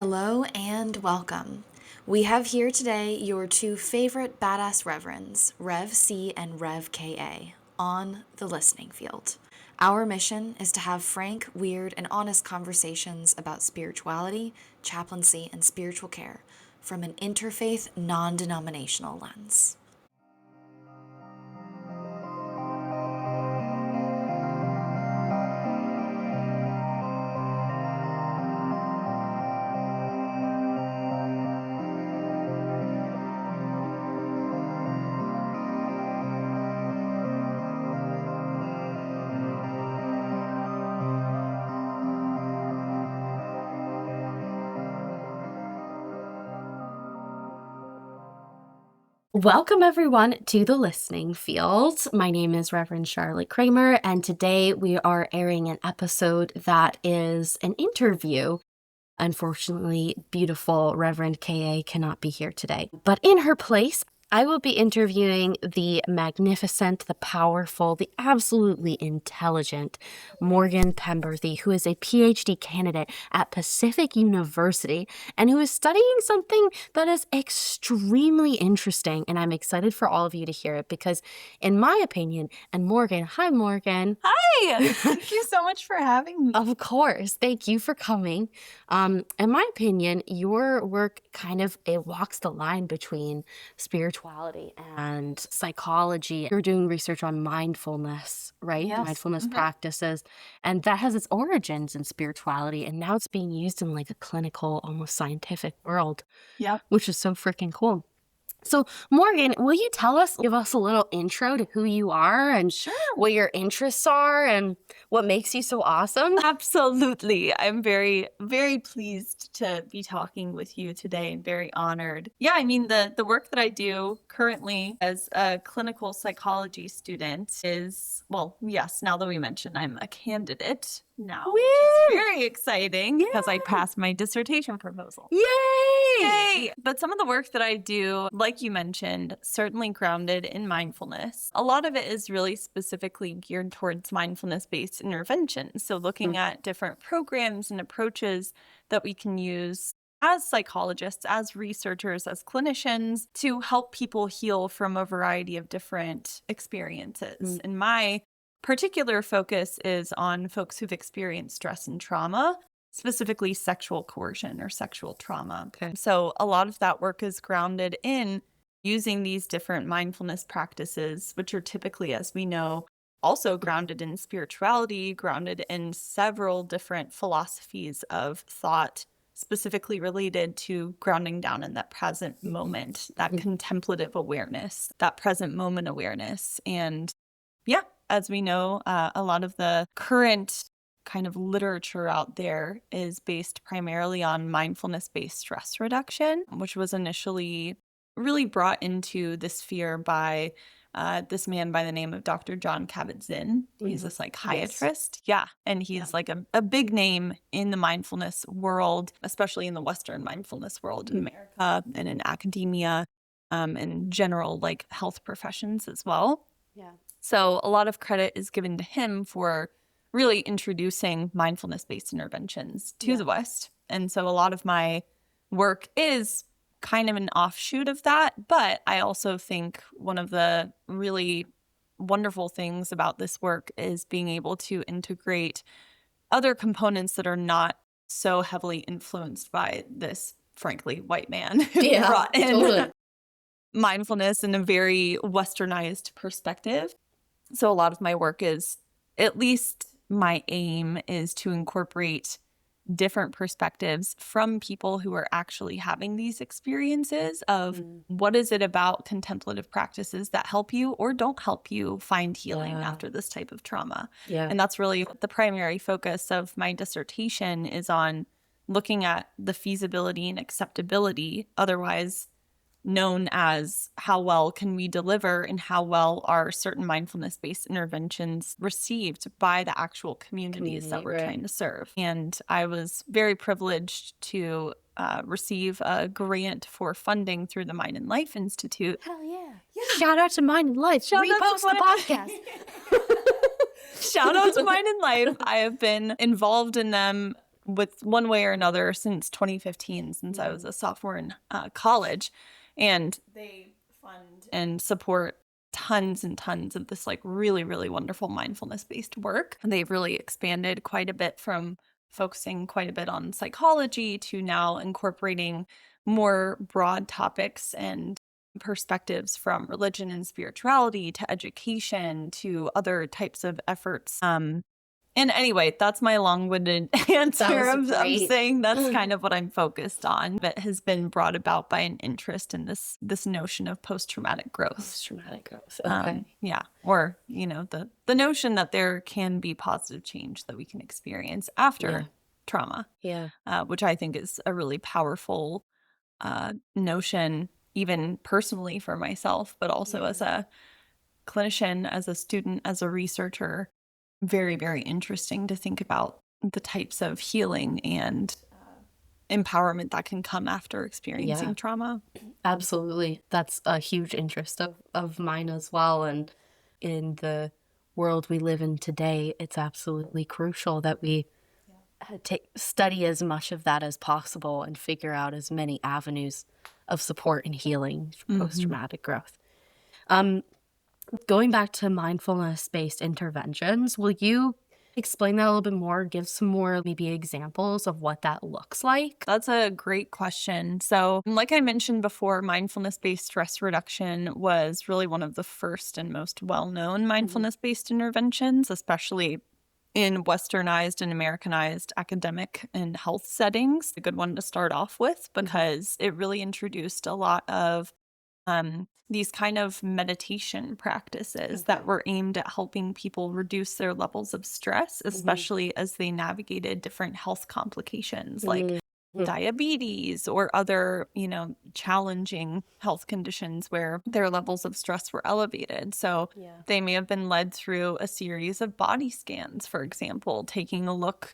Hello and welcome. We have here today your two favorite badass reverends, Rev C and Rev KA, on the listening field. Our mission is to have frank, weird, and honest conversations about spirituality, chaplaincy, and spiritual care from an interfaith, non-denominational lens. Welcome, everyone, to the listening field. My name is Reverend Charlotte Cramer, and today we are airing an episode that is an interview. Unfortunately, beautiful Reverend KA cannot be here today, but in her place, I will be interviewing the magnificent, the powerful, the absolutely intelligent Morgan Penberthy, who is a PhD candidate at Pacific University and who is studying something that is extremely interesting. And I'm excited for all of you to hear it because, in my opinion, and Morgan, hi, Morgan. Hi! Thank you so much for having me. Of course. Thank you for coming. In my opinion, your work it walks the line between spirituality and psychology. You're doing research on mindfulness, right? Yes. Mindfulness practices. And that has its origins in spirituality. And now it's being used in like a clinical, almost scientific world, Yep. which is so freaking cool. So, Morgan, will you give us a little intro to who you are and what your interests are and what makes you so awesome? Absolutely. I'm very, very pleased to be talking with you today and very honored. Yeah, I mean, the work that I do currently as a clinical psychology student is, well, yes, now that we mentioned I'm a candidate now, which is very exciting because I passed my dissertation proposal. Yay! But some of the work that I do, like you mentioned, certainly grounded in mindfulness. A lot of it is really specifically geared towards mindfulness-based interventions. So looking at different programs and approaches that we can use as psychologists, as researchers, as clinicians to help people heal from a variety of different experiences. And my particular focus is on folks who've experienced stress and trauma, specifically sexual coercion or sexual trauma. Okay. So a lot of that work is grounded in using these different mindfulness practices, which are typically, as we know, also grounded in spirituality, grounded in several different philosophies of thought, specifically related to grounding down in that present moment, that contemplative awareness, that present moment awareness. And yeah, as we know, a lot of the current kind of literature out there is based primarily on mindfulness-based stress reduction, which was initially really brought into this sphere by this man by the name of Dr. John Kabat-Zinn. He's a psychiatrist. Yeah. And he's like a big name in the mindfulness world, especially in the Western mindfulness world in America and in academia and general like health professions as well. Yeah. So a lot of credit is given to him for really introducing mindfulness-based interventions to the West. And so a lot of my work is kind of an offshoot of that. But I also think one of the really wonderful things about this work is being able to integrate other components that are not so heavily influenced by this, frankly, white man who brought in mindfulness in a very westernized perspective. So a lot of my work is, at least my aim is to incorporate different perspectives from people who are actually having these experiences of what is it about contemplative practices that help you or don't help you find healing after this type of trauma. And that's really the primary focus of my dissertation is on looking at the feasibility and acceptability, otherwise known as how well can we deliver and how well are certain mindfulness-based interventions received by the actual communities that we're trying to serve. And I was very privileged to receive a grant for funding through the Mind and Life Institute. Hell yeah. Shout out to Mind and Life. Repost the podcast. Shout out to Mind and Life. I have been involved in them with one way or another since 2015, since I was a sophomore in college. And they fund and support tons and tons of this like really, really wonderful mindfulness-based work. And they've really expanded quite a bit from focusing quite a bit on psychology to now incorporating more broad topics and perspectives from religion and spirituality to education to other types of efforts. And anyway, that's my long-winded answer of saying that's kind of what I'm focused on, but has been brought about by an interest in this notion of post-traumatic growth. Post-traumatic growth. Okay. Yeah. Or, the notion that there can be positive change that we can experience after trauma. Yeah. Which I think is a really powerful notion, even personally for myself, but also as a clinician, as a student, as a researcher. Very, very interesting to think about the types of healing and empowerment that can come after experiencing trauma. Absolutely. That's a huge interest of mine as well. And in the world we live in today, it's absolutely crucial that we study as much of that as possible and figure out as many avenues of support and healing for post-traumatic growth. Going back to mindfulness-based interventions, will you explain that a little bit more? Give some more maybe examples of what that looks like? That's a great question. So, like I mentioned before, mindfulness-based stress reduction was really one of the first and most well-known mindfulness-based interventions, especially in westernized and Americanized academic and health settings. A good one to start off with because it really introduced a lot of these kind of meditation practices that were aimed at helping people reduce their levels of stress, especially as they navigated different health complications like diabetes or other, challenging health conditions where their levels of stress were elevated. So they may have been led through a series of body scans, for example, taking a look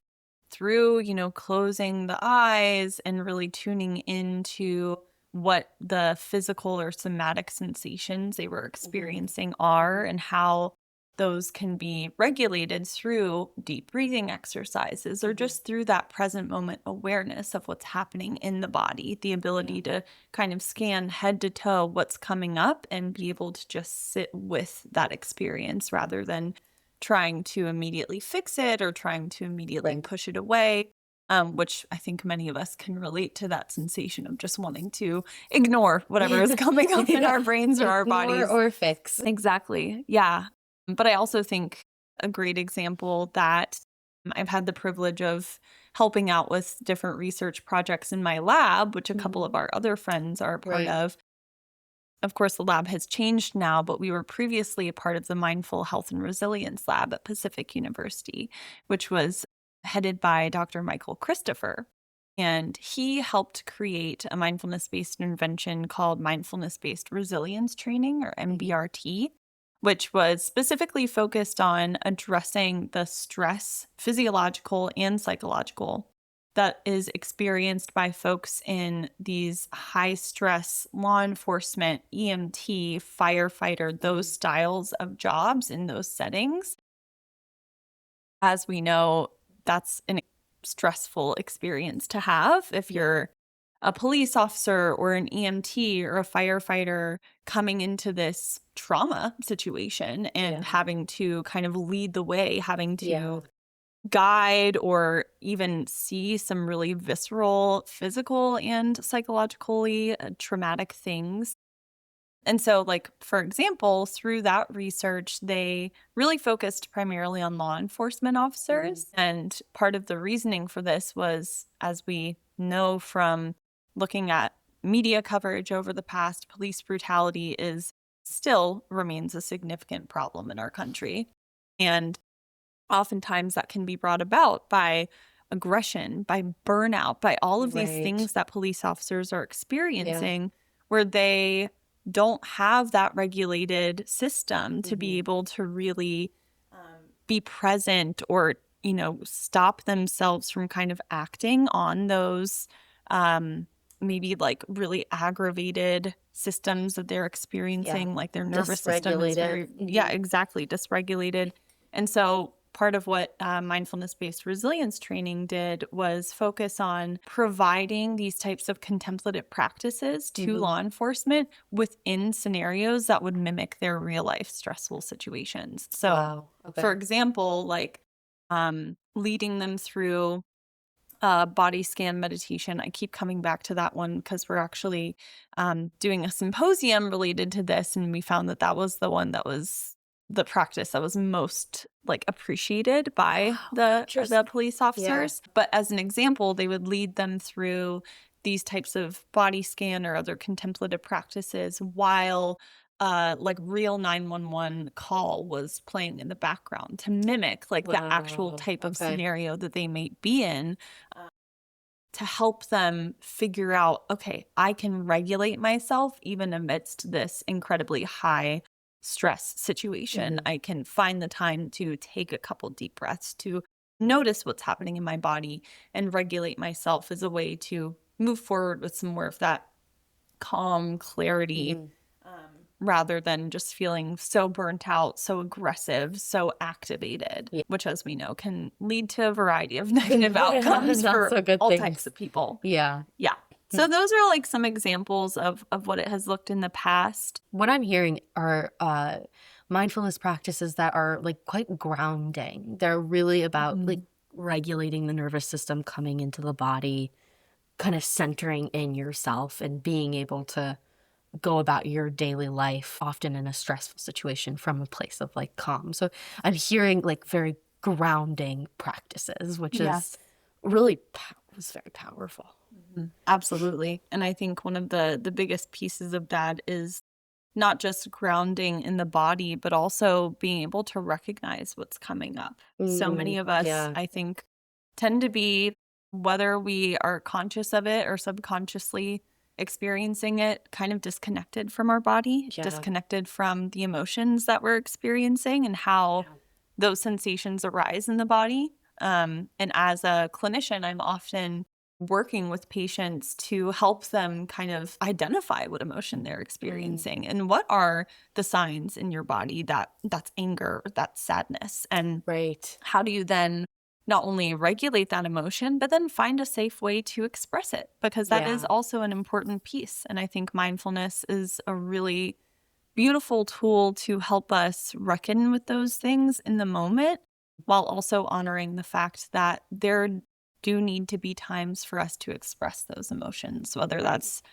through, closing the eyes and really tuning into what the physical or somatic sensations they were experiencing are and how those can be regulated through deep breathing exercises or just through that present moment awareness of what's happening in the body, the ability to kind of scan head to toe what's coming up and be able to just sit with that experience rather than trying to immediately fix it or trying to immediately push it away. Which I think many of us can relate to that sensation of just wanting to ignore whatever is coming up in our brains or our bodies. Or fix. Exactly. Yeah. But I also think a great example that I've had the privilege of helping out with different research projects in my lab, which a couple of our other friends are a part of. Of course, the lab has changed now, but we were previously a part of the Mindful Health and Resilience Lab at Pacific University, which was headed by Dr. Michael Christopher. And he helped create a mindfulness-based intervention called mindfulness-based resilience training, or MBRT, which was specifically focused on addressing the stress, physiological and psychological, that is experienced by folks in these high-stress law enforcement, EMT, firefighter, those styles of jobs in those settings. As we know, that's a stressful experience to have if you're a police officer or an EMT or a firefighter coming into this trauma situation and having to kind of lead the way, having to guide or even see some really visceral, physical and psychologically traumatic things. And so, like, for example, through that research, they really focused primarily on law enforcement officers. And part of the reasoning for this was, as we know from looking at media coverage over the past, police brutality is still remains a significant problem in our country. And oftentimes that can be brought about by aggression, by burnout, by all of these things that police officers are experiencing where they don't have that regulated system to be able to really be present or, stop themselves from kind of acting on those maybe like really aggravated systems that they're experiencing, like their nervous system is very, exactly, dysregulated. And so part of what mindfulness-based resilience training did was focus on providing these types of contemplative practices to law enforcement within scenarios that would mimic their real life stressful situations. So, for example, like leading them through body scan meditation. I keep coming back to that one because we're actually doing a symposium related to this, and we found that that was the one that was the practice that was most like appreciated by the police officers. Yeah. But as an example, they would lead them through these types of body scan or other contemplative practices while like real 911 call was playing in the background to mimic like the actual type of scenario that they may be in, to help them figure out, okay, I can regulate myself even amidst this incredibly high stress situation. I can find the time to take a couple deep breaths to notice what's happening in my body and regulate myself as a way to move forward with some more of that calm clarity, rather than just feeling so burnt out, so aggressive, so activated, which, as we know, can lead to a variety of negative outcomes for all types of people. Yeah. So those are like some examples of what it has looked in the past. What I'm hearing are mindfulness practices that are like quite grounding. They're really about like regulating the nervous system, coming into the body, kind of centering in yourself and being able to go about your daily life, often in a stressful situation, from a place of like calm. So I'm hearing like very grounding practices, which is really was very powerful. Absolutely. And I think one of the biggest pieces of that is not just grounding in the body, but also being able to recognize what's coming up. So many of us, I think, tend to be, whether we are conscious of it or subconsciously experiencing it, kind of disconnected from our body, disconnected from the emotions that we're experiencing and how those sensations arise in the body. And as a clinician, I'm often working with patients to help them kind of identify what emotion they're experiencing and what are the signs in your body that's anger, that's sadness. And how do you then not only regulate that emotion, but then find a safe way to express it, because that is also an important piece. And I think mindfulness is a really beautiful tool to help us reckon with those things in the moment, while also honoring the fact that there do need to be times for us to express those emotions, whether that's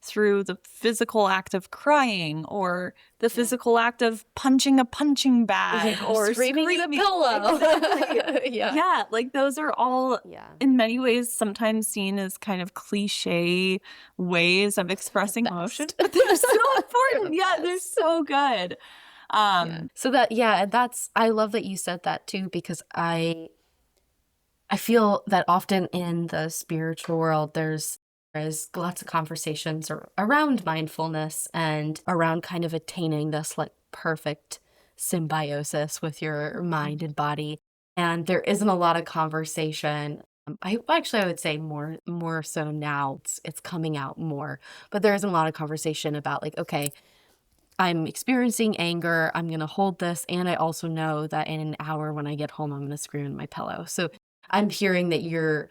through the physical act of crying or the physical act of punching a punching bag or screaming at a pillow. Exactly. Like those are all in many ways sometimes seen as kind of cliche ways of expressing emotion, but they're so important. They're so good. So that's, I love that you said that too, because I feel that often in the spiritual world, there's lots of conversations around mindfulness and around kind of attaining this like perfect symbiosis with your mind and body. And there isn't a lot of conversation. I would say more so now. It's coming out more, but there isn't a lot of conversation about like, okay, I'm experiencing anger, I'm going to hold this, and I also know that in an hour when I get home, I'm going to scream in my pillow. So I'm hearing that you're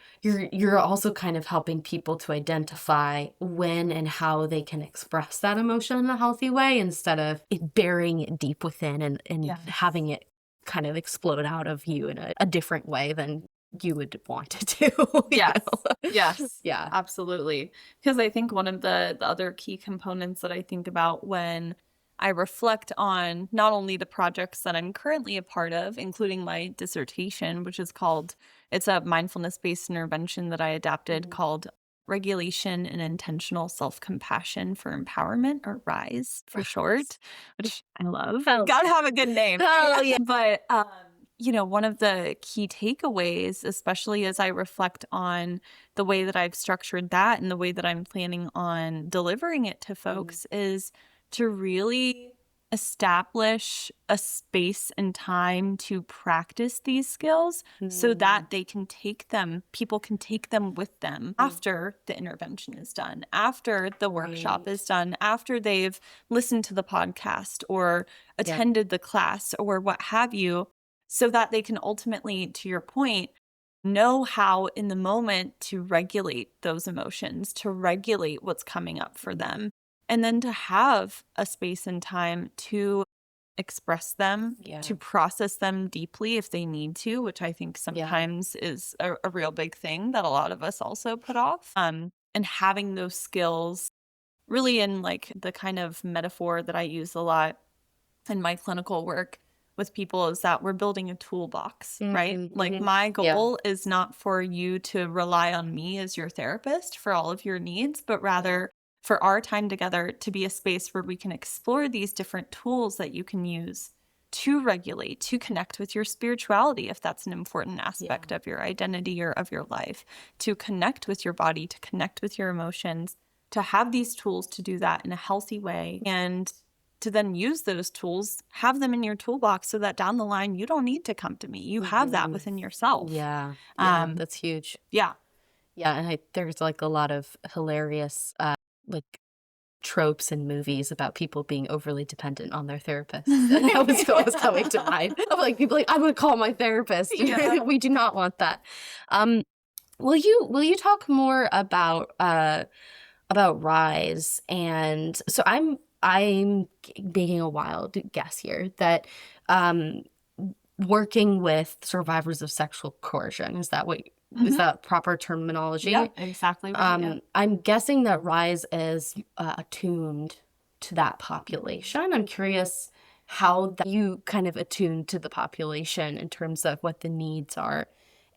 also kind of helping people to identify when and how they can express that emotion in a healthy way, instead of it burying it deep within and having it kind of explode out of you in a different way than you would want it to. Yes. Absolutely. Because I think one of the other key components that I think about when I reflect on not only the projects that I'm currently a part of, including my dissertation, which is it's a mindfulness-based intervention that I adapted called Regulation and Intentional Self-Compassion for Empowerment, or RISE for short, which I love. Gotta have a good name. But, one of the key takeaways, especially as I reflect on the way that I've structured that and the way that I'm planning on delivering it to folks, is to really establish a space and time to practice these skills so that people can take them with them after the intervention is done, after the workshop is done, after they've listened to the podcast or attended the class or what have you, so that they can ultimately, to your point, know how in the moment to regulate those emotions, to regulate what's coming up for them, and then to have a space and time to express them, to process them deeply if they need to, which I think sometimes is a real big thing that a lot of us also put off. And having those skills really, in like the kind of metaphor that I use a lot in my clinical work with people, is that we're building a toolbox, right? Like my goal is not for you to rely on me as your therapist for all of your needs, but rather for our time together to be a space where we can explore these different tools that you can use to regulate, to connect with your spirituality, if that's an important aspect of your identity or of your life, to connect with your body, to connect with your emotions, to have these tools to do that in a healthy way, and to then use those tools, have them in your toolbox so that down the line, you don't need to come to me. You have that within yourself. Yeah. That's huge. Yeah. Yeah, and there's like a lot of hilarious like tropes in movies about people being overly dependent on their therapist. And that was what was coming to mind. Of like people like, I'm gonna call my therapist. Yeah. We do not want that. Will you talk more about Rise? And so I'm making a wild guess here that working with survivors of sexual coercion, is that what is that proper terminology? Yeah, exactly right. I'm guessing that Rise is attuned to that population. I'm curious how you kind of attune to the population in terms of what the needs are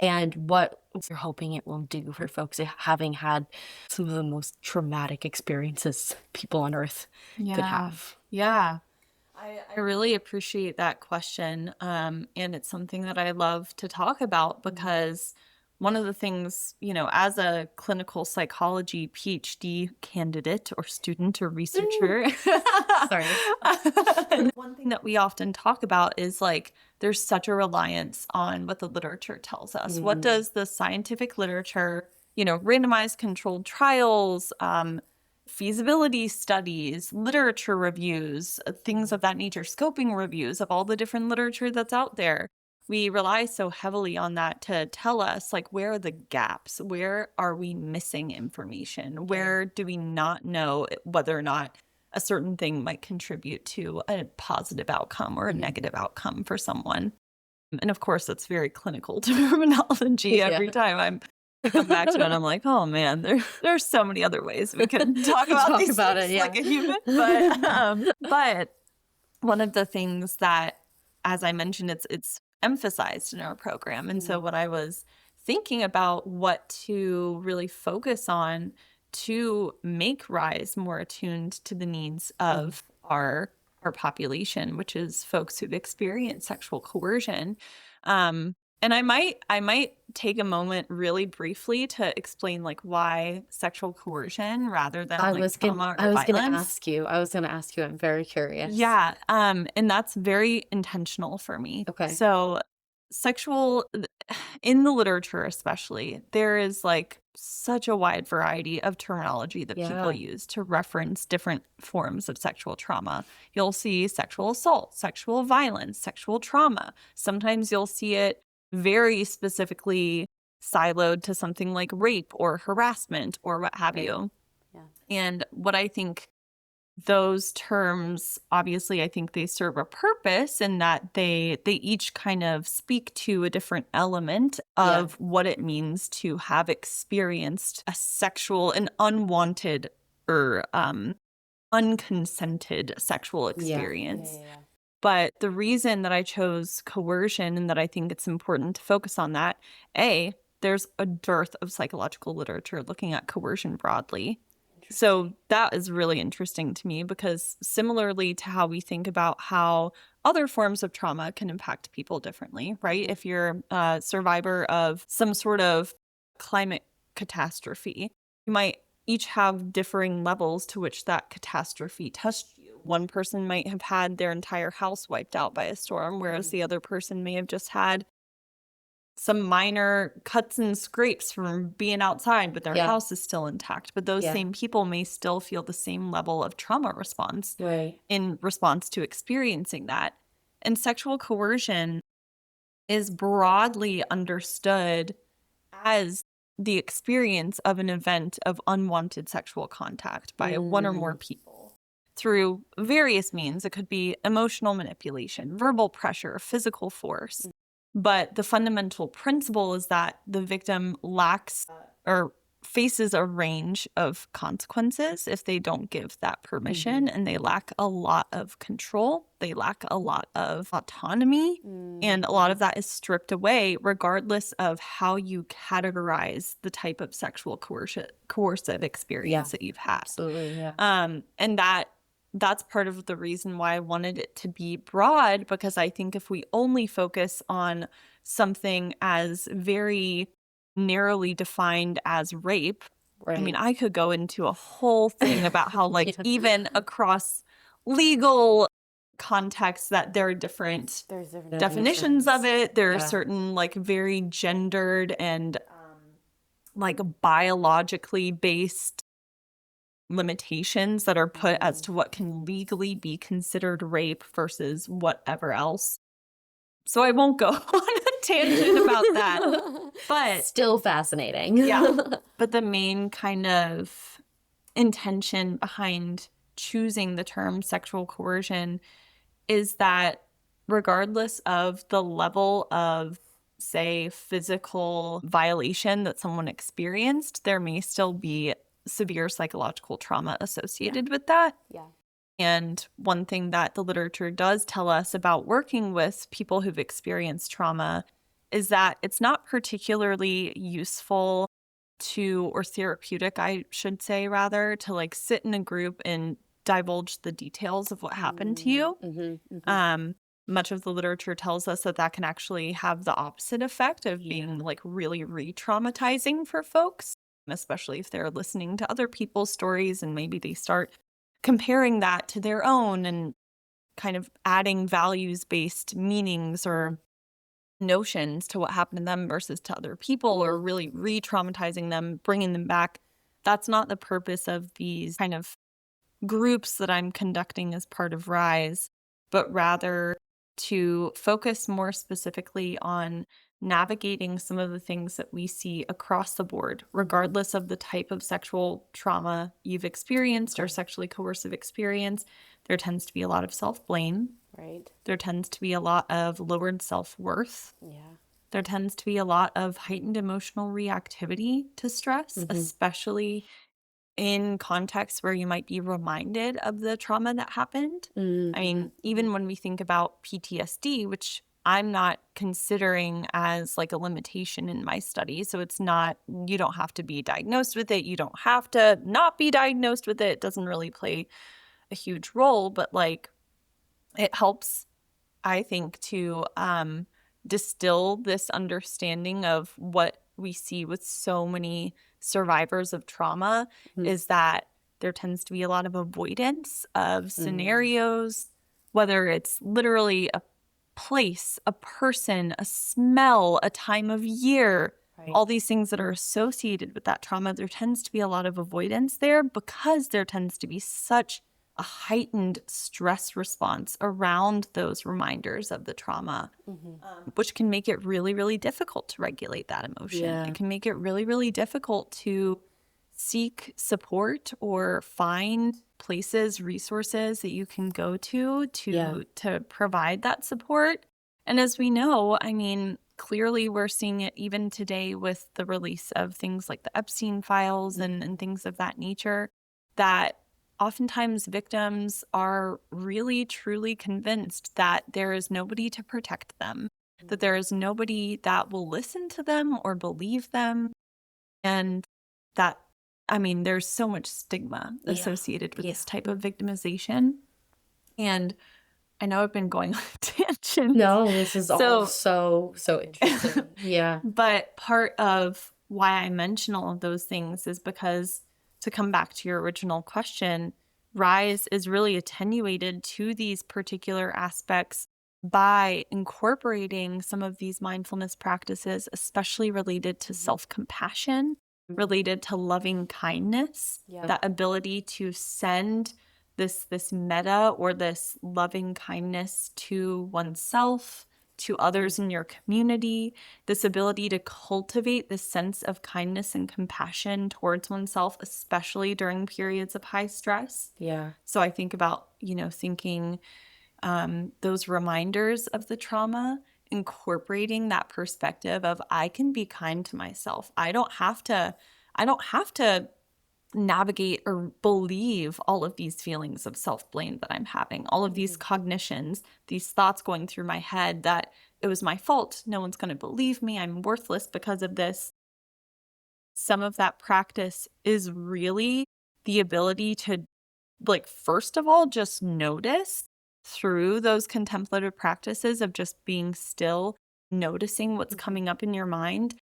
and what you're hoping it will do for folks having had some of the most traumatic experiences people on Earth could have. Yeah. I really appreciate that question. And it's something that I love to talk about because one of the things, as a clinical psychology PhD candidate or student or researcher, Sorry. one thing that we often talk about is like there's such a reliance on what the literature tells us. What does the scientific literature, randomized controlled trials, feasibility studies, literature reviews, things of that nature, scoping reviews of all the different literature that's out there. We rely so heavily on that to tell us, like, where are the gaps? Where are we missing information? Where do we not know whether or not a certain thing might contribute to a positive outcome or a negative outcome for someone? And of course, it's very clinical terminology every time I come back to it. I'm like, oh man, there's so many other ways we could talk about these things like a human. But one of the things that, as I mentioned, it's emphasized in our program. And so what I was thinking about what to really focus on to make Rise more attuned to the needs of our population, which is folks who've experienced sexual coercion. And I might take a moment really briefly to explain like why sexual coercion rather than trauma or violence. I was gonna ask you. I'm very curious. Yeah. And that's very intentional for me. Okay. So in the literature especially, there is like such a wide variety of terminology that people use to reference different forms of sexual trauma. You'll see sexual assault, sexual violence, sexual trauma. Sometimes you'll see it very specifically siloed to something like rape or harassment or what have you. Yeah. And what I think those terms, obviously, I think they serve a purpose in that they each kind of speak to a different element of what it means to have experienced a sexual, an unwanted or unconsented sexual experience. Yeah. But the reason that I chose coercion and that I think it's important to focus on that, there's a dearth of psychological literature looking at coercion broadly. So that is really interesting to me because similarly to how we think about how other forms of trauma can impact people differently, right? If you're a survivor of some sort of climate catastrophe, you might each have differing levels to which that catastrophe touched you. One person might have had their entire house wiped out by a storm, whereas the other person may have just had some minor cuts and scrapes from being outside, but their house is still intact. But those same people may still feel the same level of trauma response in response to experiencing that. And sexual coercion is broadly understood as the experience of an event of unwanted sexual contact by one or more people through various means. It could be emotional manipulation, verbal pressure, physical force. But the fundamental principle is that the victim lacks or faces a range of consequences if they don't give that permission, and they lack a lot of control. They lack a lot of autonomy, and a lot of that is stripped away regardless of how you categorize the type of sexual coercive experience that you've had. Absolutely, yeah. And that's part of the reason why I wanted it to be broad, because I think if we only focus on something as very narrowly defined as rape, Right. I mean, I could go into a whole thing about how, like, even across legal contexts, that there are different There's different definitions of it. There are Yeah. certain, like, very gendered and like biologically based limitations that are put as to what can legally be considered rape versus whatever else. So I won't go on a tangent about that. But Still fascinating. yeah, but the main kind of intention behind choosing the term sexual coercion is that regardless of the level of, say, physical violation that someone experienced, there may still be severe psychological trauma associated with that. Yeah. And one thing that the literature does tell us about working with people who've experienced trauma is that it's not particularly useful to, or therapeutic, I should say, rather, to like sit in a group and divulge the details of what happened to you. Much of the literature tells us that that can actually have the opposite effect of being like really re-traumatizing for folks, especially if they're listening to other people's stories and maybe they start comparing that to their own and kind of adding values-based meanings or notions to what happened to them versus to other people, or really re-traumatizing them, bringing them back. That's not the purpose of these kind of groups that I'm conducting as part of RISE, but rather to focus more specifically on navigating some of the things that we see across the board, regardless of the type of sexual trauma you've experienced or sexually coercive experience. There tends to be a lot of self-blame. Right. There tends to be a lot of lowered self-worth. Yeah. There tends to be a lot of heightened emotional reactivity to stress, especially in contexts where you might be reminded of the trauma that happened. I mean, even when we think about PTSD, which I'm not considering as like a limitation in my study. So it's not, you don't have to be diagnosed with it. You don't have to not be diagnosed with it. It doesn't really play a huge role, but like it helps, I think, to distill this understanding of what we see with so many survivors of trauma is that there tends to be a lot of avoidance of scenarios, whether it's literally a place, a person, a smell, a time of year, all these things that are associated with that trauma. There tends to be a lot of avoidance there because there tends to be such a heightened stress response around those reminders of the trauma, which can make it really, really difficult to regulate that emotion. Yeah. It can make it really, really difficult to seek support or find places, resources that you can go to provide that support. And as we know, I mean, clearly we're seeing it even today with the release of things like the Epstein files and things of that nature, that oftentimes victims are really, truly convinced that there is nobody to protect them, that there is nobody that will listen to them or believe them. And that, I mean, there's so much stigma associated with this type of victimization. And I know I've been going on a tangent. No, this is all so interesting. Yeah. But part of why I mention all of those things is because, to come back to your original question, RISE is really attenuated to these particular aspects by incorporating some of these mindfulness practices, especially related to self-compassion, related to loving kindness, that ability to send this meta or this loving kindness to oneself, to others in your community, this ability to cultivate this sense of kindness and compassion towards oneself, especially during periods of high stress. Yeah. So I think about, thinking those reminders of the trauma, incorporating that perspective of I can be kind to myself. I don't have to navigate or believe all of these feelings of self-blame that I'm having, all of these cognitions, these thoughts going through my head that it was my fault. No one's going to believe me. I'm worthless because of this. Some of that practice is really the ability to, first of all, just notice through those contemplative practices of just being still, noticing what's coming up in your mind.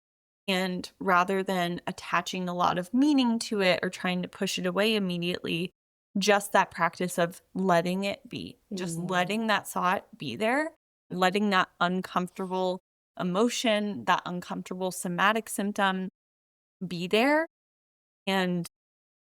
And rather than attaching a lot of meaning to it or trying to push it away immediately, just that practice of letting it be, just letting that thought be there, letting that uncomfortable emotion, that uncomfortable somatic symptom be there, and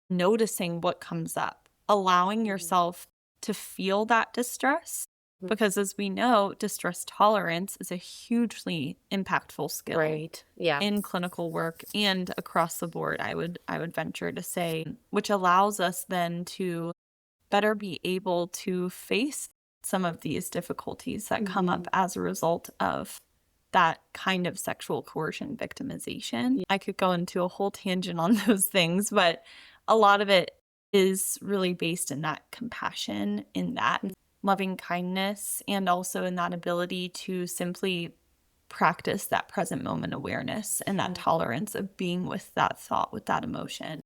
noticing what comes up, allowing yourself to feel that distress. Because as we know, distress tolerance is a hugely impactful skill Right. Yeah. in clinical work and across the board, I would venture to say, which allows us then to better be able to face some of these difficulties that come up as a result of that kind of sexual coercion victimization. I could go into a whole tangent on those things, but a lot of it is really based in that compassion, in that loving kindness, and also in that ability to simply practice that present moment awareness and that tolerance of being with that thought, with that emotion.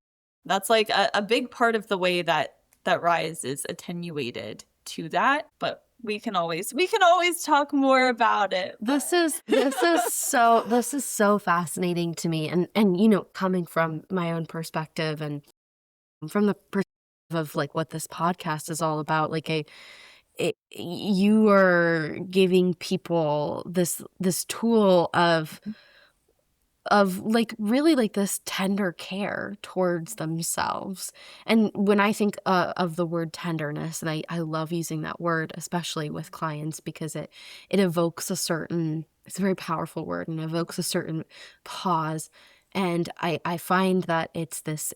That's like a big part of the way that rise is attenuated to that, but we can always talk more about it. This is so fascinating to me, and coming from my own perspective and from the perspective of like what this podcast is all about, you are giving people this tool of like really like this tender care towards themselves. And when I think of the word tenderness, and I love using that word, especially with clients, because it evokes it's a very powerful word and evokes a certain pause. And I find that it's this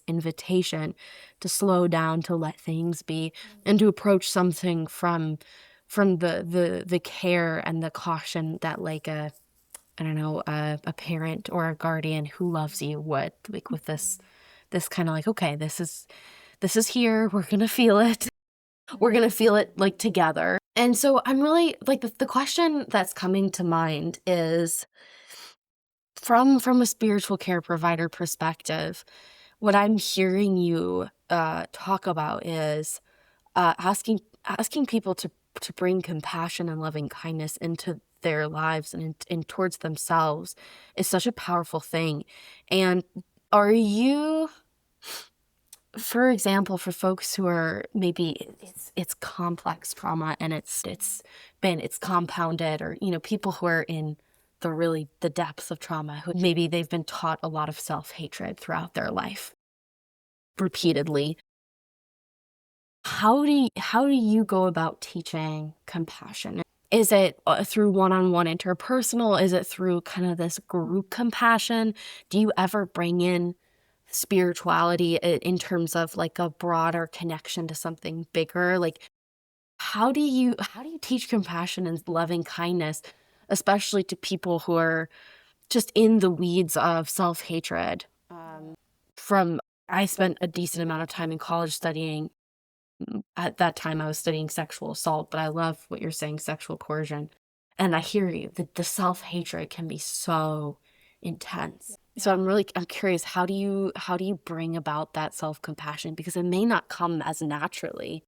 invitation to slow down, to let things be, and to approach something from the care and the caution that like I don't know, a parent or a guardian who loves you would, like with this kind of like, okay, this is here. We're going to feel it. We're going to feel it like together. And so I'm really like the question that's coming to mind is from a spiritual care provider perspective, what I'm hearing you talk about is asking people to bring compassion and loving kindness into their lives and towards themselves is such a powerful thing. And are you, for example, for folks who are maybe it's complex trauma and it's compounded, or people who are in the depths of trauma, who maybe they've been taught a lot of self-hatred throughout their life repeatedly. How do you go about teaching compassion? Is it through one-on-one interpersonal? Is it through kind of this group compassion? Do you ever bring in spirituality in terms of like a broader connection to something bigger? Like, how do you teach compassion and loving kindness, especially to people who are just in the weeds of self-hatred? I spent a decent amount of time in college studying. At that time, I was studying sexual assault, but I love what you're saying, sexual coercion. And I hear you, the self-hatred can be so intense. So I'm curious, how do you bring about that self-compassion? Because it may not come as naturally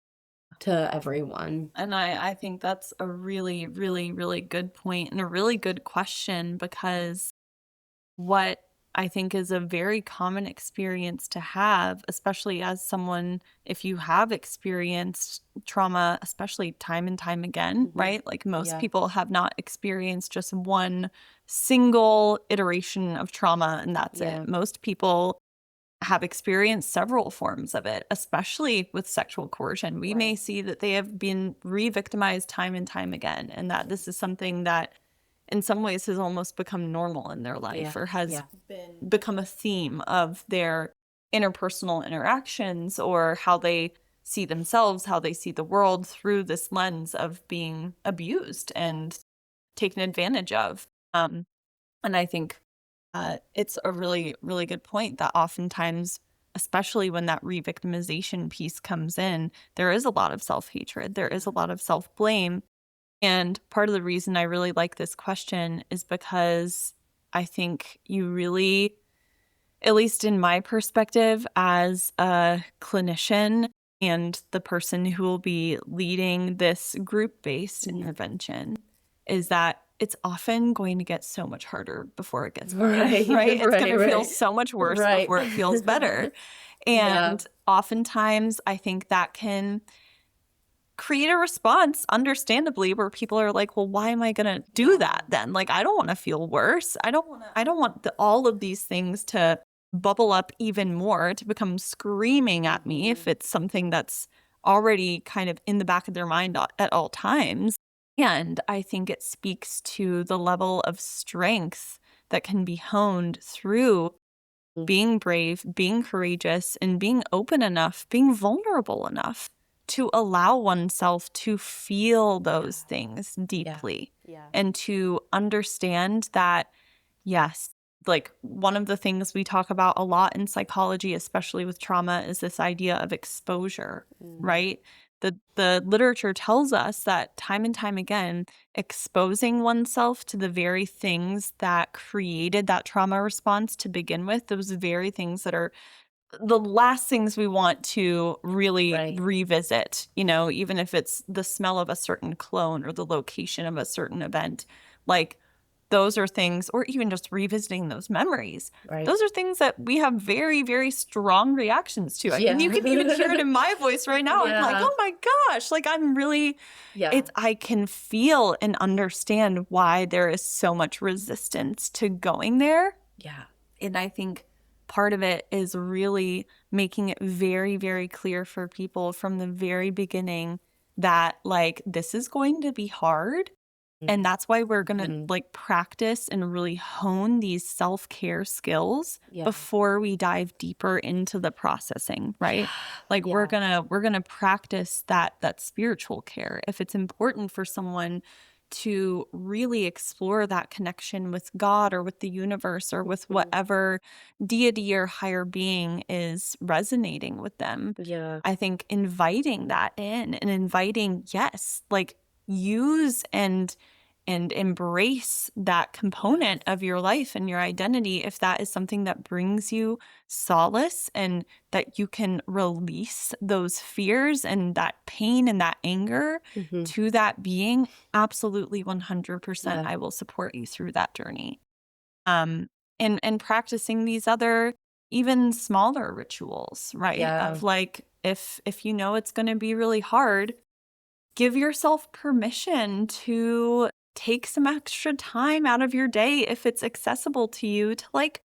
to everyone. And I think that's a really, really, really good point and a really good question, because what I think is a very common experience to have, especially as someone, if you have experienced trauma, especially time and time again, right? Like most people have not experienced just one single iteration of trauma and that's it. Most people have experienced several forms of it, especially with sexual coercion. We may see that they have been re-victimized time and time again, and that this is something that in some ways has almost become normal in their life or has become a theme of their interpersonal interactions, or how they see themselves, how they see the world through this lens of being abused and taken advantage of. And I think it's a really, really good point that oftentimes, especially when that re-victimization piece comes in, there is a lot of self-hatred. There is a lot of self-blame. And part of the reason I really like this question is because I think you really, at least in my perspective as a clinician and the person who will be leading this group-based intervention, is that it's often going to get so much harder before it gets better, right? It's going to feel so much worse before it feels better. And oftentimes I think that can create a response, understandably, where people are like, well, why am I going to do that then? Like, I don't want to feel worse. I don't want all of these things to bubble up even more, to become screaming at me if it's something that's already kind of in the back of their mind at all times. And I think it speaks to the level of strength that can be honed through being brave, being courageous, and being open enough, being vulnerable enough to allow oneself to feel those things deeply and to understand that, yes, like one of the things we talk about a lot in psychology, especially with trauma, is this idea of exposure, right? The literature tells us that time and time again, exposing oneself to the very things that created that trauma response to begin with, those very things that are the last things we want to really revisit, even if it's the smell of a certain cologne or the location of a certain event, like those are things, or even just revisiting those memories. Those are things that we have very, very strong reactions to. And you can even hear it in my voice right now. I'm like, oh my gosh, like I'm really, I can feel and understand why there is so much resistance to going there. And I think part of it is really making it very, very clear for people from the very beginning that like this is going to be hard. And that's why we're going to like practice and really hone these self-care skills before we dive deeper into the processing, right? Like we're going to practice that spiritual care. If it's important for someone to really explore that connection with God or with the universe or with whatever deity or higher being is resonating with them. I think inviting that in and inviting, yes, like use and embrace that component of your life and your identity if that is something that brings you solace and that you can release those fears and that pain and that anger to that being. Absolutely 100% I will support you through that journey. And practicing these other even smaller rituals, right? Of like if you know it's going to be really hard, give yourself permission to take some extra time out of your day if it's accessible to you to like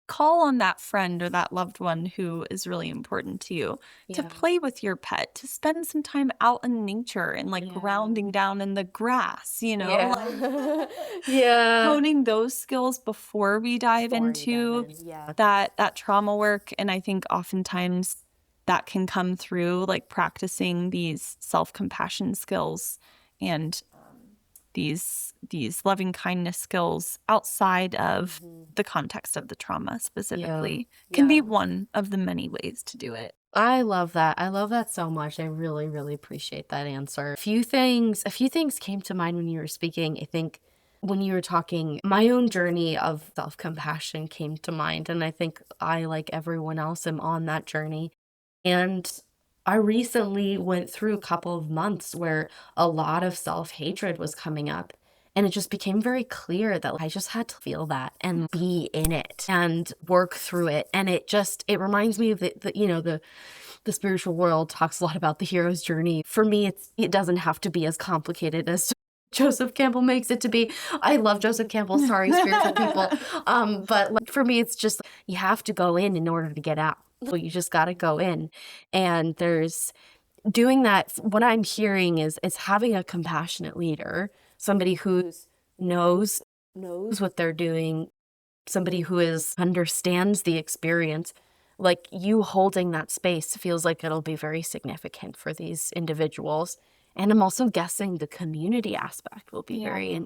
call on that friend or that loved one who is really important to you, to play with your pet, to spend some time out in nature and like grounding down in the grass, honing those skills before we dive into that trauma work. And I think oftentimes that can come through like practicing these self-compassion skills and these loving kindness skills outside of the context of the trauma specifically can be one of the many ways to do it. I love that. I love that so much. I really, really appreciate that answer. A few things came to mind when you were speaking. I think when you were talking, my own journey of self-compassion came to mind. And I think I, like everyone else, am on that journey. And I recently went through a couple of months where a lot of self-hatred was coming up. And it just became very clear that I just had to feel that and be in it and work through it. And it reminds me of the spiritual world talks a lot about the hero's journey. For me, it doesn't have to be as complicated as Joseph Campbell makes it to be. I love Joseph Campbell. Sorry, spiritual people. But like, for me, it's just you have to go in order to get out. So you just got to go in. And there's doing that. What I'm hearing is having a compassionate leader, somebody who knows what they're doing, somebody who understands the experience. Like you holding that space feels like it'll be very significant for these individuals. And I'm also guessing the community aspect will be very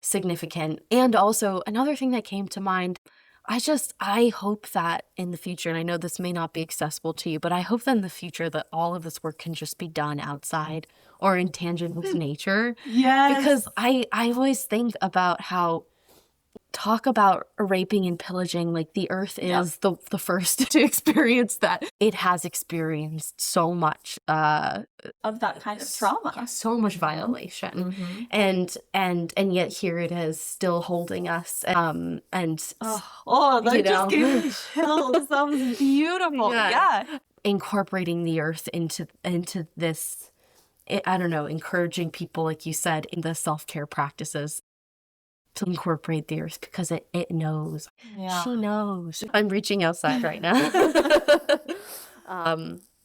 significant. And also another thing that came to mind, I hope that in the future, and I know this may not be accessible to you, but I hope that in the future that all of this work can just be done outside or in tangible nature. Yes. Because I always think about how talk about raping and pillaging, like the earth is the first to experience that. It has experienced so much of that kind of trauma. So much violation. And yet here it is still holding us. And that just gave me chills. That was beautiful. Yeah. Incorporating the earth into this, I don't know, encouraging people, like you said, in the self-care practices to incorporate the earth because it knows. Yeah. She knows. I'm reaching outside right now.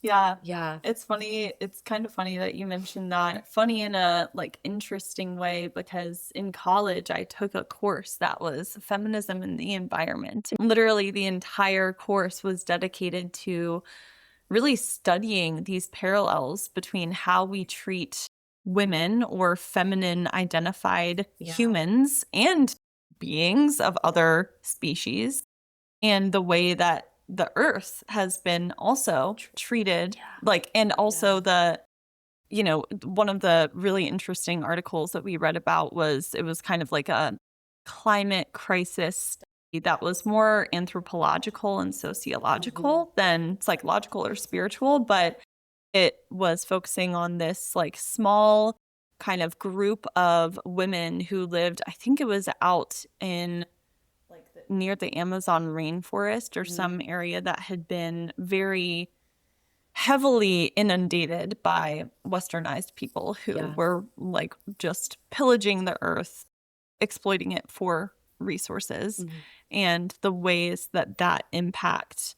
Yeah. It's funny. It's kind of funny that you mentioned that. Funny in a like interesting way, because in college I took a course that was feminism in the environment. Literally the entire course was dedicated to really studying these parallels between how we treat women or feminine identified humans and beings of other species, and the way that the earth has been also treated, like, and also the, you know, one of the really interesting articles that we read about was, it was kind of like a climate crisis that was more anthropological and sociological than psychological or spiritual, but it was focusing on this like small kind of group of women who lived, I think it was out in like near the Amazon rainforest or some area that had been very heavily inundated by westernized people who were like just pillaging the earth, exploiting it for resources, and the ways that impact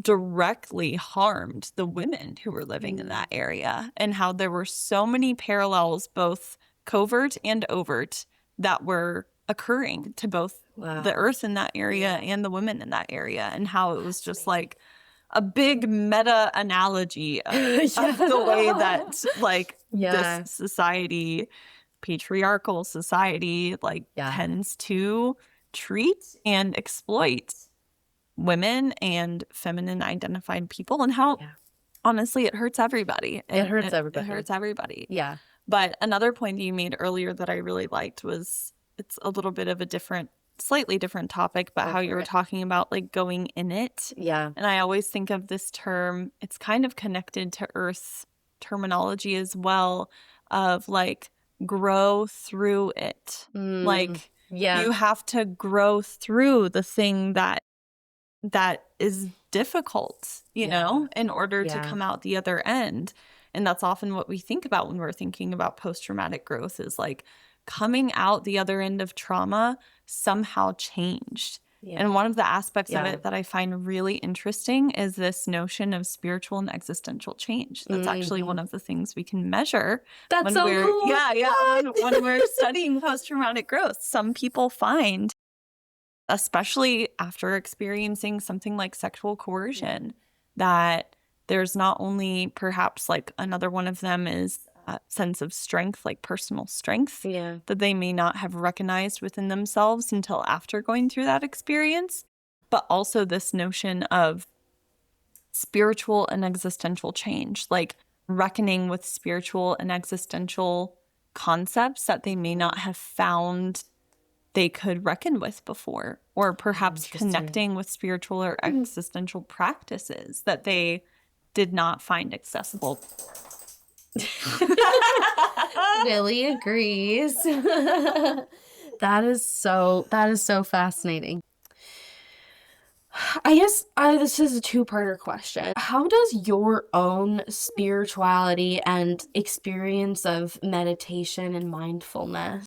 directly harmed the women who were living in that area, and how there were so many parallels, both covert and overt, that were occurring to both the earth in that area and the women in that area, and how it was just like a big meta analogy of the way that like this society, patriarchal society, like tends to treat and exploit women and feminine identified people, and how honestly it hurts everybody. It hurts everybody. It hurts everybody. Yeah. But another point that you made earlier that I really liked was, it's a little bit of a slightly different topic, but how you were talking about like going in it. Yeah. And I always think of this term, it's kind of connected to earth terminology as well, of like grow through it. Like you have to grow through the thing that is difficult, you know, in order to come out the other end. And that's often what we think about when we're thinking about post-traumatic growth, is like coming out the other end of trauma somehow changed. And one of the aspects of it that I find really interesting is this notion of spiritual and existential change. That's actually one of the things we can measure. That's so cool. When we're studying post-traumatic growth, some people find, especially after experiencing something like sexual coercion, that there's not only perhaps like another one of them is a sense of strength, like personal strength, that they may not have recognized within themselves until after going through that experience, but also this notion of spiritual and existential change, like reckoning with spiritual and existential concepts that they may not have found they could reckon with before, or perhaps connecting with spiritual or existential practices that they did not find accessible. Billy agrees. That is so fascinating. I guess this is a two-parter question. How does your own spirituality and experience of meditation and mindfulness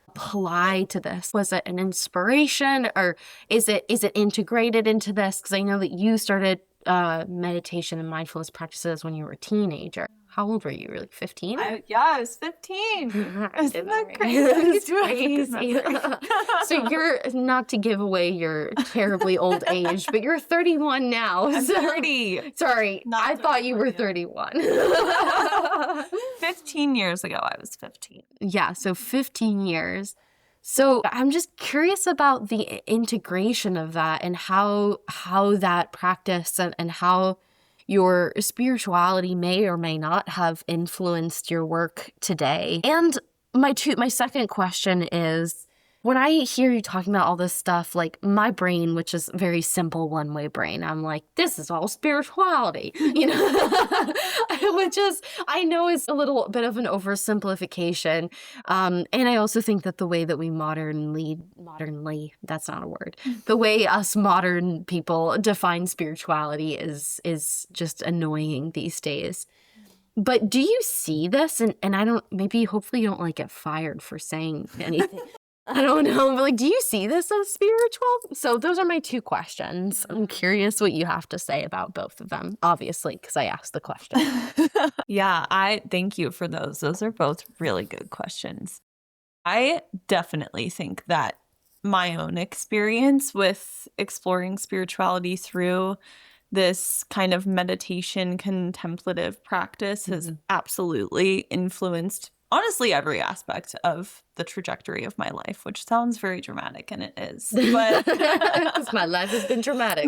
apply to this? Was it an inspiration, or is it integrated into this? Because I know that you started meditation and mindfulness practices when you were a teenager. How old were you? You were like 15? I was 15. Isn't that crazy? It's crazy. So you're, not to give away your terribly old age, but you're 31 now. I'm so- 30. Sorry, Not I thought you were 31 31. 15 years ago, I was 15. Yeah, so 15 years. So I'm just curious about the integration of that and how that practice and how your spirituality may or may not have influenced your work today. And my second question is, when I hear you talking about all this stuff, like my brain, which is very simple one-way brain, I'm like, this is all spirituality, which is, I know is a little bit of an oversimplification. And I also think that the way that we modernly, that's not a word, the way us modern people define spirituality is just annoying these days. But do you see this? And I don't, maybe hopefully you don't like get fired for saying anything. I don't know, but like, do you see this as spiritual? So those are my two questions. I'm curious what you have to say about both of them, obviously, because I asked the question. Yeah, I thank you for those. Those are both really good questions. I definitely think that my own experience with exploring spirituality through this kind of meditation contemplative practice has absolutely influenced honestly every aspect of the trajectory of my life, which sounds very dramatic, and it is. But My life has been dramatic.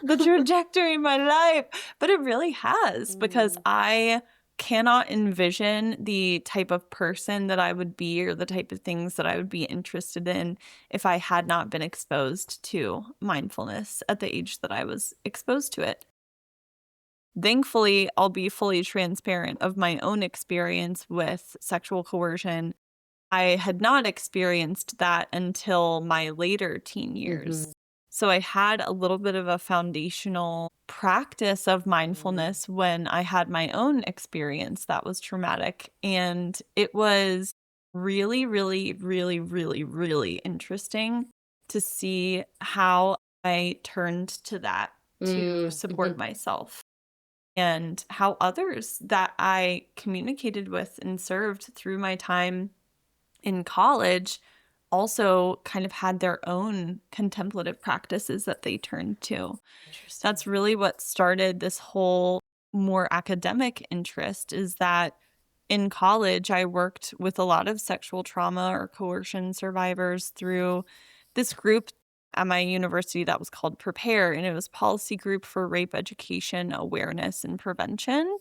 the trajectory of my life, but it really has, because I cannot envision the type of person that I would be or the type of things that I would be interested in if I had not been exposed to mindfulness at the age that I was exposed to it. Thankfully, I'll be fully transparent of my own experience with sexual coercion. I had not experienced that until my later teen years. So I had a little bit of a foundational practice of mindfulness when I had my own experience that was traumatic. And it was really, really, really, really, really interesting to see how I turned to that to support myself, and how others that I communicated with and served through my time in college also kind of had their own contemplative practices that they turned to. That's really what started this whole more academic interest, is that in college, I worked with a lot of sexual trauma or coercion survivors through this group at my university that was called Prepare, and it was Policy Group for Rape Education, Awareness, and Prevention.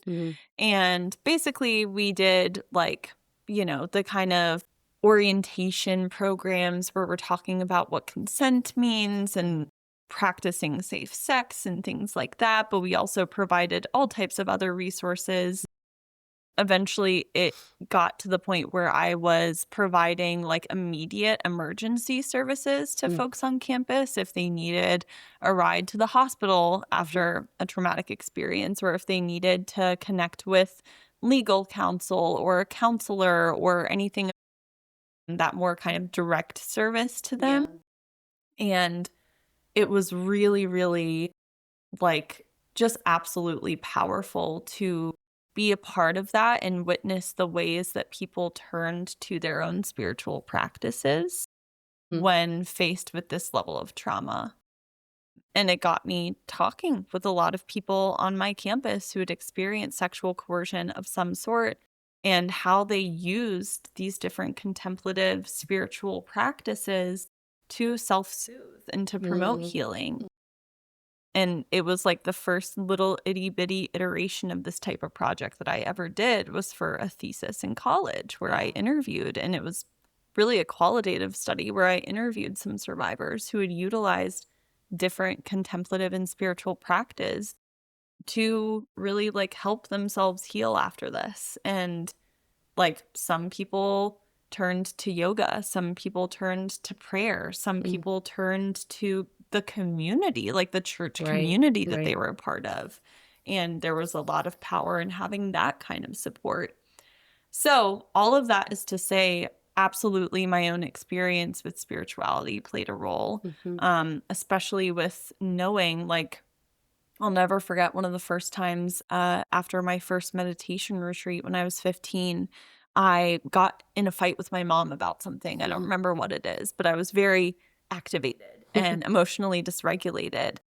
And basically, we did the kind of orientation programs where we're talking about what consent means and practicing safe sex and things like that. But we also provided all types of other resources. Eventually, it got to the point where I was providing like immediate emergency services to folks on campus if they needed a ride to the hospital after a traumatic experience, or if they needed to connect with legal counsel or a counselor or anything, that more kind of direct service to them. And it was really, really like just absolutely powerful to be a part of that and witness the ways that people turned to their own spiritual practices when faced with this level of trauma. And it got me talking with a lot of people on my campus who had experienced sexual coercion of some sort, and how they used these different contemplative spiritual practices to self-soothe and to promote healing. And it was like the first little itty bitty iteration of this type of project that I ever did was for a thesis in college, where I interviewed, and it was really a qualitative study where I interviewed some survivors who had utilized different contemplative and spiritual practice to really like help themselves heal after this. And like some people turned to yoga. Some people turned to prayer. Some people turned to the community, like the church community that they were a part of. And there was a lot of power in having that kind of support. So all of that is to say, absolutely my own experience with spirituality played a role, especially with knowing, like, I'll never forget one of the first times after my first meditation retreat when I was 15, I got in a fight with my mom about something. I don't remember what it is, but I was very activated and emotionally dysregulated.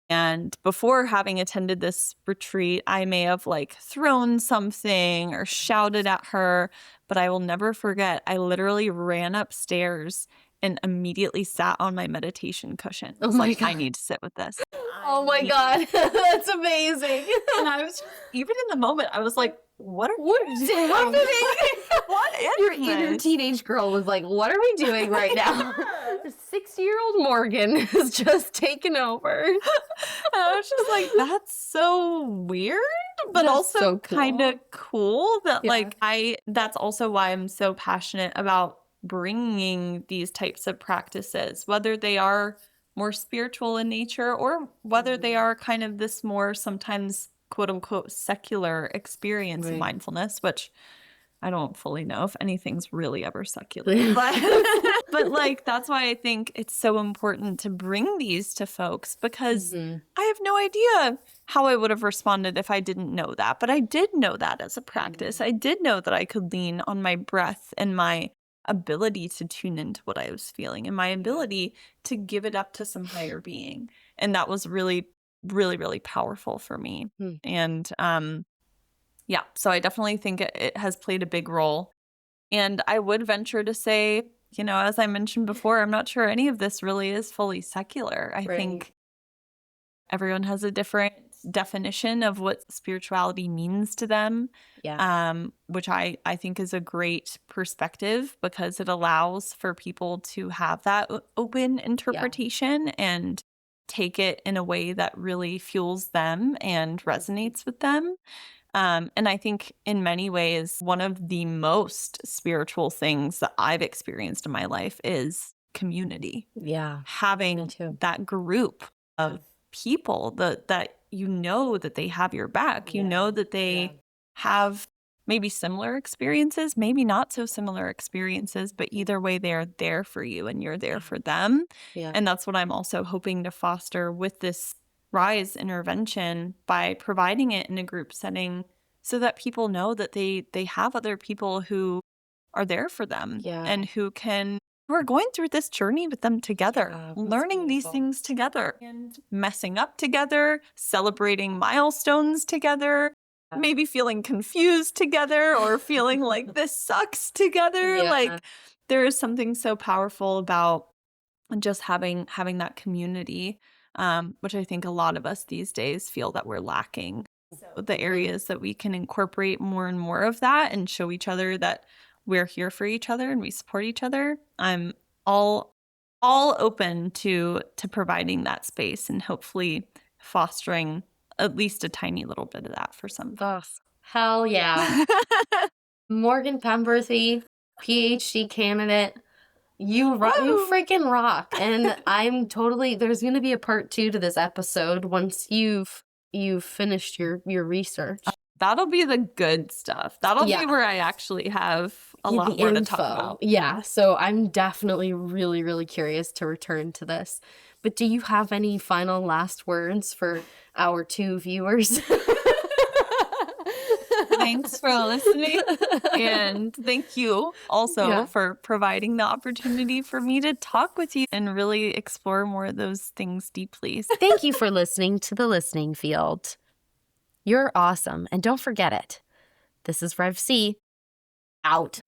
And before having attended this retreat, I may have like thrown something or shouted at her, but I will never forget. I literally ran upstairs and immediately sat on my meditation cushion. I was like, I need to sit with this. Oh my God. That's amazing. And I was just, even in the moment, I was like, what is happening? What is Your inner teenage girl was like, what are we doing right now? 60-year-old Morgan has just taken over. And I was just like, that's so weird, but That's also so cool. kind of cool that that's also why I'm so passionate about bringing these types of practices, whether they are more spiritual in nature or whether they are kind of this more sometimes quote unquote secular experience of mindfulness, which I don't fully know if anything's really ever secular, but like, that's why I think it's so important to bring these to folks, because I have no idea how I would have responded if I didn't know that. But I did know that as a practice. I did know that I could lean on my breath and my ability to tune into what I was feeling and my ability to give it up to some higher being. And that was really, really, really powerful for me. And, yeah, so I definitely think it has played a big role. And I would venture to say, you know, as I mentioned before, I'm not sure any of this really is fully secular. I think everyone has a different definition of what spirituality means to them, which I think is a great perspective, because it allows for people to have that open interpretation and take it in a way that really fuels them and resonates with them. And I think in many ways, one of the most spiritual things that I've experienced in my life is community. Yeah. Having that group of people that you know that they have your back, you know that they have maybe similar experiences, maybe not so similar experiences, but either way, they're there for you and you're there for them. And that's what I'm also hoping to foster with this RISE intervention, by providing it in a group setting so that people know that they have other people who are there for them and who are going through this journey with them together, learning these things together and messing up together, celebrating milestones together, maybe feeling confused together or feeling like this sucks together. Like, there is something so powerful about just having that community, which I think a lot of us these days feel that we're lacking. So the areas that we can incorporate more and more of that and show each other that we're here for each other and we support each other, I'm all open to providing that space and hopefully fostering at least a tiny little bit of that for some. Hell yeah. Morgan Penberthy, PhD candidate. You freaking rock. And I'm totally, there's going to be a part 2 to this episode once you've finished your research. That'll be the good stuff. That'll be where I actually have a lot more to talk about. Yeah. So I'm definitely really, really curious to return to this. But do you have any final last words for our 2 viewers? Thanks for listening. And thank you also for providing the opportunity for me to talk with you and really explore more of those things deeply. Thank you for listening to The Listening Field. You're awesome. And don't forget it. This is Rev C. Out.